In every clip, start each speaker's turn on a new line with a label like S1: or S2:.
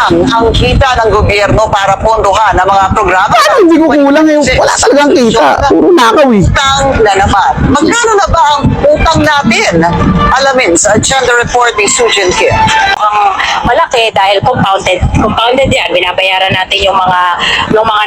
S1: Kulang ang kita ng gobyerno para pondohan ang mga programa.
S2: Paano hindi ko kulang eh? Wala talagang kita. Puro nakaw eh.
S1: Utang na naman. Magkano na ba ang utang natin? Alamin sa agenda report ni Sujin Kim.
S3: Malaki dahil compounded. Compounded yan. Binabayaran natin yung mga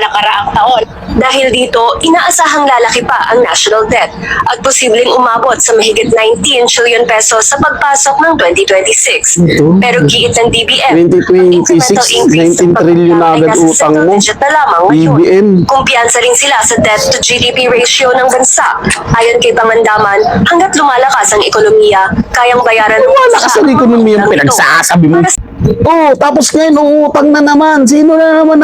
S3: nakaraang taon. Dahil dito, inaasahang lalaki pa ang national debt at posibleng umabot sa mahigit 19 trillion pesos sa pagpasok ng 2026.
S2: Ito.
S3: Pero giit ng DBM,
S2: 2026, 19 trillion na agad utang mo.
S3: na lamang ngayon.
S2: BBM.
S3: Kumpiyansa rin sila sa debt to GDP ratio ng bansa. Ayon kay Pangandaman, hanggat lumalakas ang ekonomiya, kayang bayaran ng
S2: Wala kasi ang ekonomiya ang pinagsasabi mo. Oh, tapos ngayon, uutang na naman. Sino na naman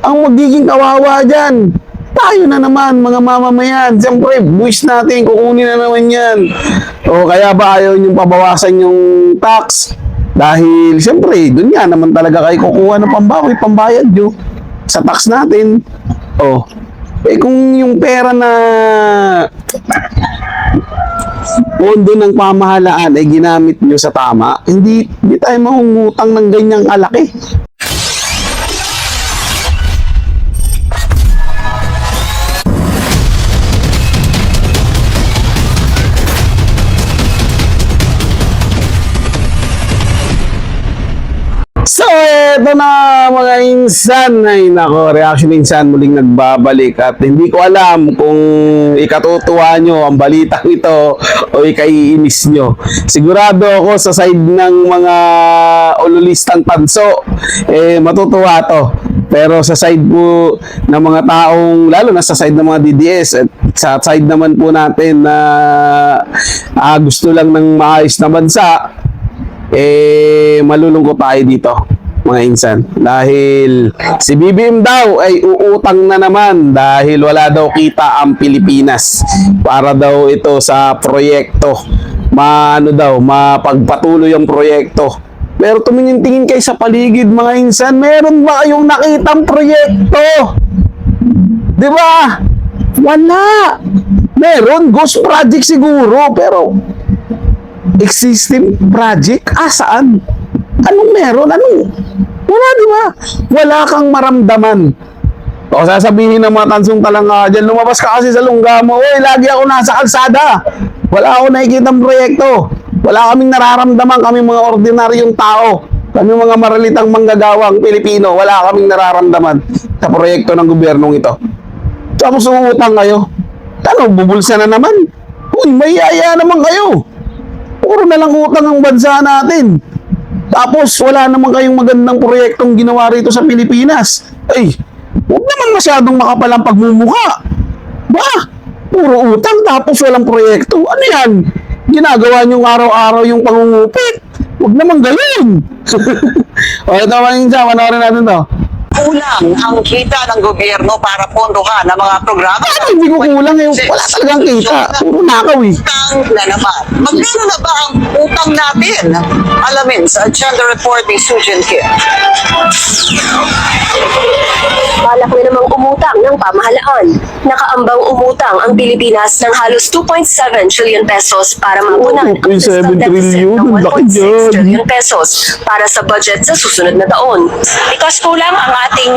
S2: ang magiging kawawa dyan? Tayo na naman, mga mamamayan. Siyempre, buwis natin, kukunin na naman yan. O kaya ba ayaw niyong pabawasan yung tax? Dahil, siyempre, dun nga naman talaga kayo kukuha ng pambawi, pambayad nyo sa tax natin. O, eh kung yung pera na pondo ng pamahalaan ay ginamit nyo sa tama, hindi tayo mangungutang ng ganyang kalaki. So, eto na mga insan. Ay, nako, Reaction Insan muling nagbabalik at hindi ko alam kung ikatutuwa nyo ang balitang ito o ikaiinis nyo. Sigurado ako sa side ng mga ululistang tanso, matutuwa to. Pero sa side po ng mga taong, lalo na sa side ng mga DDS at sa side naman po natin na gusto lang ng maayos na bansa, malulungkot tayo dito mga insan dahil si BBM daw ay uutang na naman dahil wala daw kita ang Pilipinas para daw ito sa proyekto mapagpatuloy ang proyekto. Pero tumingin-tingin kayo sa paligid mga insan, meron ba kayong nakitang proyekto? Di ba? Wala. Meron ghost project siguro pero existing project? Saan? Anong meron? Wala, di ba? Wala kang maramdaman. O sasabihin ng mga tansong talanga dyan, lumabas ka kasi sa lungga mo, lagi ako nasa kalsada. Wala ako nakikitang proyekto. Wala kaming nararamdaman, kami mga ordinaryong tao. Kami mga maralitang manggagawang Pilipino, wala kaming nararamdaman sa proyekto ng gobyernong ito. Tapos uutang kayo. Bubulsa na naman? Uy, may yaya naman kayo. Puro na lang utang ang bansa natin. Tapos wala naman kayong magandang proyektong ginawa rito sa Pilipinas. Huwag naman masyadong makapal ang pagmumukha. Ba? Puro utang tapos walang proyekto. Ano yan? Ginagawa niyong araw-araw yung pangungupit. Huwag naman galing. O, ito mga insan, panoorin natin to.
S1: Kulang ang kita ng gobyerno para pondohan ang mga programa.
S2: Paano hindi ko kulang eh? Wala talagang kita. Puro nakaw eh.
S1: Utang na naman. Magkano na ba ang utang natin? Alamin sa agenda report ni Sujin Kim.
S3: Balak na namang umutang ng pamahalaan. Nakaambang umutang ang Pilipinas ng halos 2.7 trillion pesos para mapunan ang
S2: 2.7
S3: fiscal deficit
S2: trillion,
S3: ng
S2: laki
S3: 1.6
S2: dyan.
S3: trillion pesos para sa budget sa susunod na taon. Because kulang ang ating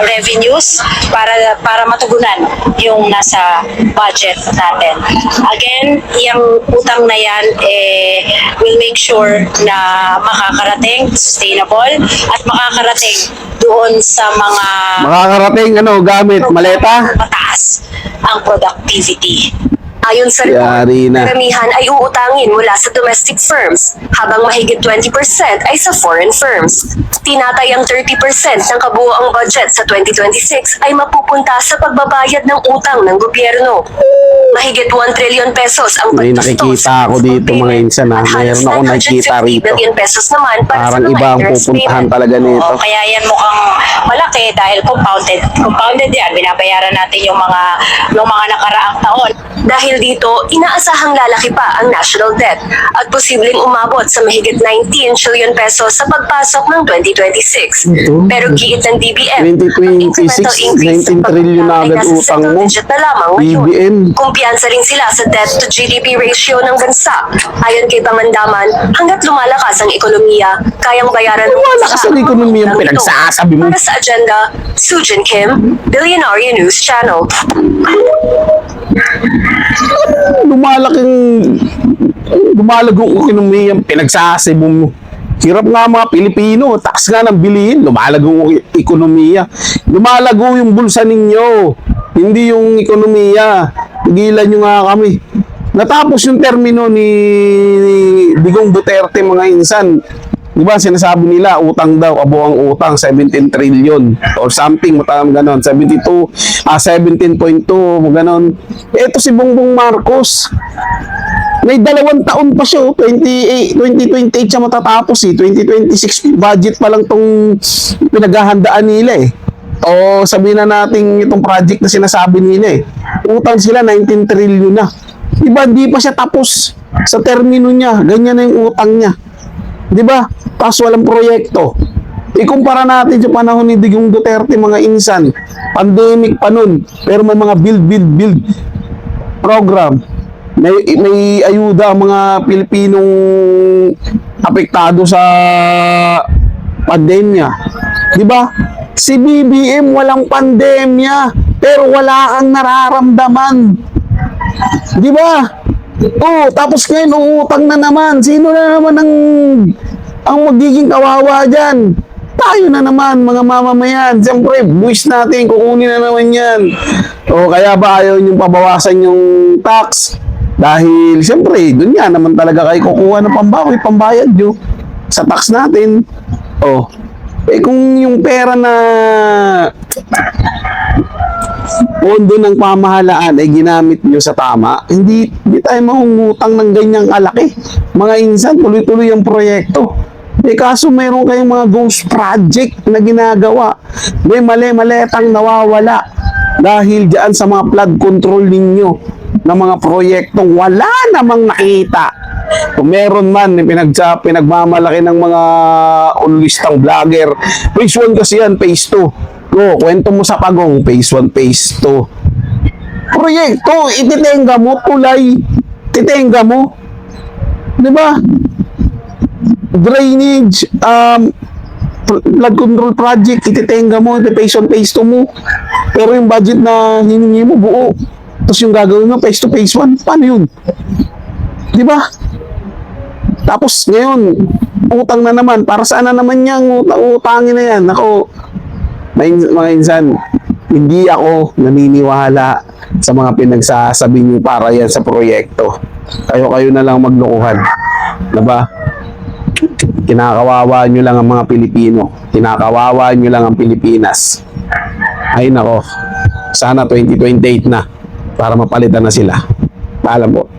S3: revenues para matugunan yung nasa budget natin. Again, yung utang na yan will make sure na makakarating, sustainable, at makakarating doon sa mga
S2: Makakarating gamit, maleta?
S3: mataas ang productivity. Ayon sa
S2: Yari
S3: report,
S2: na.
S3: karamihan ay uutangin mula sa domestic firms, habang mahigit 20% ay sa foreign firms. Tinatayang 30% ng kabuoang budget sa 2026 ay mapupunta sa pagbabayad ng utang ng gobyerno. Mahigit 1 trillion pesos ang
S2: May
S3: pagtustos
S2: nakikita ako dito, mga
S3: payment,
S2: insan,
S3: at halos
S2: mayroon ako nakikita
S3: 950
S2: rito.
S3: billion pesos naman para
S2: Parang
S3: sa mga
S2: iba ang
S3: interest
S2: pupuntahan
S3: payment.
S2: talaga nito.
S3: Kaya yan mukhang malaki dahil compounded. Compounded yan. Binabayaran natin yung mga nakaraang taon. Dahil dito, inaasahang lalaki pa ang national debt at posibleng umabot sa mahigit 19 trillion pesos sa pagpasok ng 2026.
S2: Ito.
S3: Pero giit ng DBM,
S2: 2026, 19 trillion na agad utang mo.
S3: na lamang ngayon.
S2: BBM.
S3: Kumpiyansa rin sila sa debt to GDP ratio ng bansa. Ayon kay Pangandaman, hanggat lumalakas ang ekonomiya, kayang bayaran ng
S2: Lumalakas ang ekonomiya,
S3: ng ito.
S2: pinagsasabi mo.
S3: Para sa agenda, Sujin Kim, Billionaire News Channel.
S2: Lumalagong ekonomiya, pinagsasabi mo. Hirap nga mga Pilipino, tax nga ng bilihin, lumalagong ekonomiya. Lumalago yung bulsa ninyo, hindi yung ekonomiya. Tigilan nyo nga kami. Natapos yung termino ni Digong Duterte mga insan. Di ba sinasabi nila, utang daw, abo ang utang, 17 trillion or something, matang ganon, 17.2, ganon. Ito si Bongbong Marcos. May 2 taon pa siya, 2028 siya matatapos 2026 budget pa lang tong pinaghahandaan nila O sabihin na natin itong project na sinasabi nila Utang sila 19 trillion na. Diba, hindi pa siya tapos sa termino niya. Ganyan na yung utang niya. Diba? Tapos walang proyekto. Ikumpara natin sa panahon ni Digong Duterte, mga insan. Pandemic pa nun. Pero may mga build program. May ayuda ang mga Pilipinong apektado sa pandemya. Di ba? Si BBM walang pandemya, pero wala kang nararamdaman. Di ba? Oh, tapos ngayon uutang na naman. Sino na naman ang magiging kawawa diyan? Tayo na naman, mga mamamayan. Siyempre, buwis natin, kukunin na naman yan. O kaya ba ayaw niyong pabawasan yung tax? Dahil, siyempre, dun yan naman talaga kayo kukuha ng pambayad nyo sa tax natin. O, kung yung pera na pondo ng pamahalaan ay ginamit nyo sa tama, hindi tayo mahungutang ng ganyang kalaki. Mga insan, tuloy-tuloy ang proyekto. Kaso meron kayong mga ghost project na ginagawa. May mali-maletang nawawala dahil dyan sa mga flood control ninyo na mga proyektong wala namang nakita. Kung meron man, pinagmamalaki ng mga unlistang vlogger. Phase 1 kasi yan, phase 2. Kwento mo sa Pagong, phase 1, phase 2. Proyekto, ititenga mo, tulay, titenga mo. Diba? Drainage, flood control project, ititenga mo, phase 1, phase 2 mo. Pero yung budget na hiningi mo, buo. Tapos yung gagawin mo, phase 2, phase 1, paano yun? Diba? Tapos ngayon, utang na naman. Para saan na naman niyang utangin na yan? Ako, mga insan, hindi ako naniniwala sa mga pinagsasabi niyo para yan sa proyekto. Kayo na lang maglokohan. Diba? Kinakawawa nyo lang ang mga Pilipino. Kinakawawa nyo lang ang Pilipinas. Ay nako, sana 2028 na para mapalitan na sila. Paalam po.